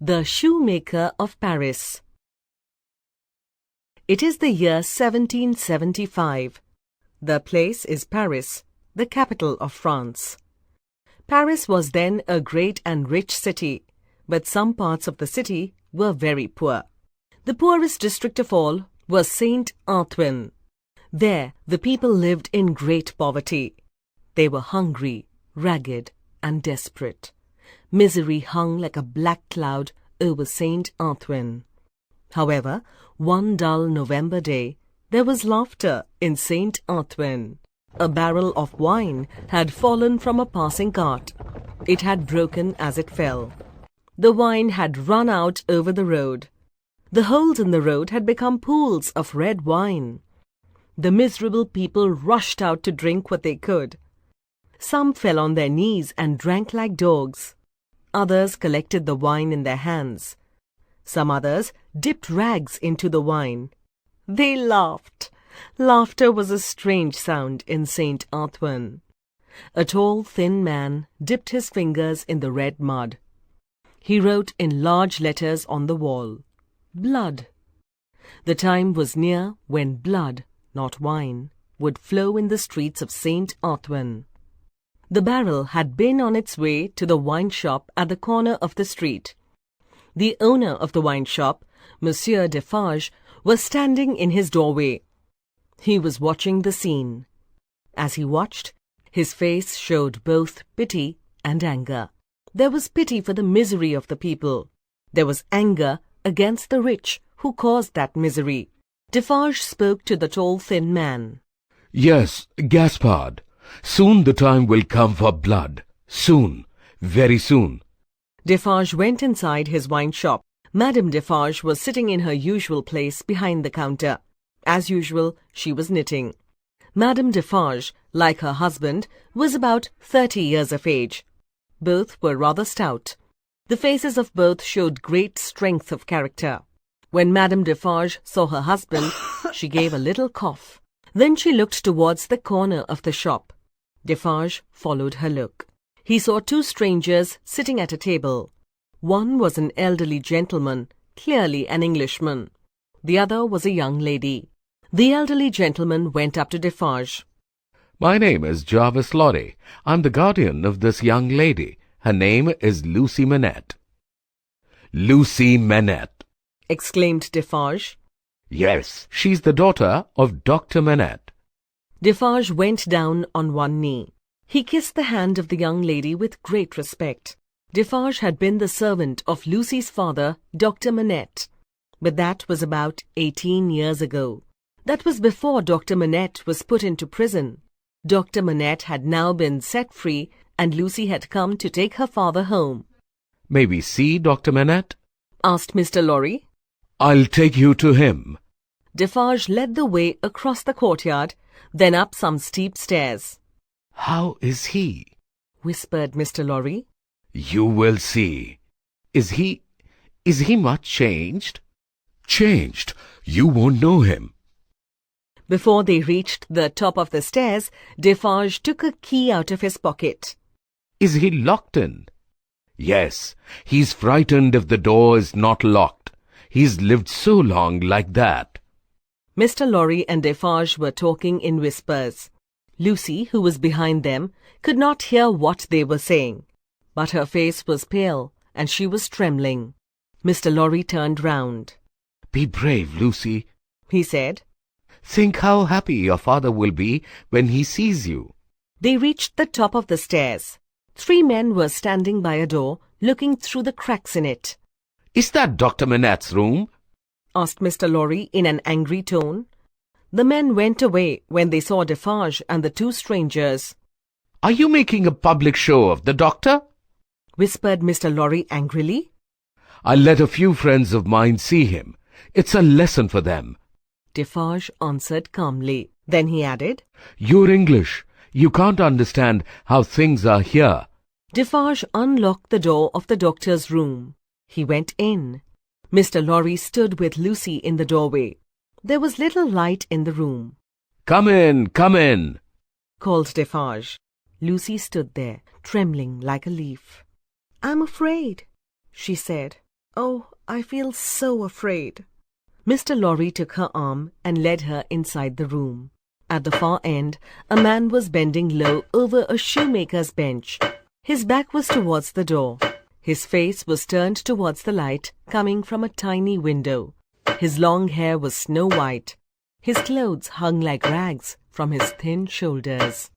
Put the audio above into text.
The Shoemaker of Paris. It is the year 1775. The place is Paris, the capital of France. Paris was then a great and rich city, but some parts of the city were very poor. The poorest district of all was Saint-Antoine. There the people lived in great poverty. They were hungry, ragged, and desperate. Misery hung like a black cloud over Saint-Antoine. However, one dull November day, there was laughter in Saint-Antoine. A barrel of wine had fallen from a passing cart. It had broken as it fell. The wine had run out over the road. The holes in the road had become pools of red wine. The miserable people rushed out to drink what they could. Some fell on their knees and drank like dogs. Others collected the wine in their hands. Some others dipped rags into the wine. They laughed. Laughter was a strange sound in Saint-Antoine. A tall, thin man dipped his fingers in the red mud. He wrote in large letters on the wall, "Blood." The time was near when blood, not wine, would flow in the streets of Saint-Antoine. The barrel had been on its way to the wine shop at the corner of the street. The owner of the wine shop, Monsieur Defarge, was standing in his doorway. He was watching the scene. As he watched, his face showed both pity and anger. There was pity for the misery of the people. There was anger against the rich who caused that misery. Defarge spoke to the tall, thin man. "Yes, Gaspard. Soon the time will come for blood. Soon. Very soon." Defarge went inside his wine shop. Madame Defarge was sitting in her usual place behind the counter. As usual, she was knitting. Madame Defarge, like her husband, was about 30 years of age. Both were rather stout. The faces of both showed great strength of character. When Madame Defarge saw her husband, she gave a little cough. Then she looked towards the corner of the shop. Defarge followed her look. He saw two strangers sitting at a table. One was an elderly gentleman, clearly an Englishman. The other was a young lady. The elderly gentleman went up to Defarge. "My name is Jarvis Lorry. I'm the guardian of this young lady. Her name is Lucy Manette." "Lucy Manette!" exclaimed Defarge. "Yes, she's the daughter of Dr. Manette." Defarge went down on one knee. He kissed the hand of the young lady with great respect. Defarge had been the servant of Lucy's father, Dr. Manette. But that was about 18 years ago. That was before Dr. Manette was put into prison. Dr. Manette had now been set free, and Lucy had come to take her father home. "May we see Dr. Manette?" asked Mr. Lorry. "I'll take you to him." Defarge led the way across the courtyard, then up some steep stairs. "How is he?" whispered Mr. Lorry. "You will see. Is he much changed?" "Changed? You won't know him." Before they reached the top of the stairs, Defarge took a key out of his pocket. "Is he locked in?" "Yes, he's frightened if the door is not locked. He's lived so long like that." Mr. Lorry and Defarge were talking in whispers. Lucy, who was behind them, could not hear what they were saying, but her face was pale and she was trembling. Mr. Lorry turned round. "Be brave, Lucy," he said. "Think how happy your father will be when he sees you." They reached the top of the stairs. 3 men were standing by a door, looking through the cracks in it. "Is that Dr. Manette's room?" asked Mr. Lorry in an angry tone. The men went away when they saw Defarge and the 2 strangers. "Are you making a public show of the doctor?" whispered Mr. Lorry angrily. "I'll let a few friends of mine see him. It's a lesson for them." Defarge answered calmly. Then he added, "You're English. You can't understand how things are here." Defarge unlocked the door of the doctor's room. He went in. Mr. Lorry stood with Lucy in the doorway. There was little light in the room. Come in," called Defarge. Lucy stood there, trembling like a leaf. "I'm afraid," she said. Oh, I feel so afraid. Mr. Lorry took her arm and led her inside the room. At the far end, a man was bending low over a shoemaker's bench. His back was towards the door. His face was turned towards the light coming from a tiny window. His long hair was snow white. His clothes hung like rags from his thin shoulders.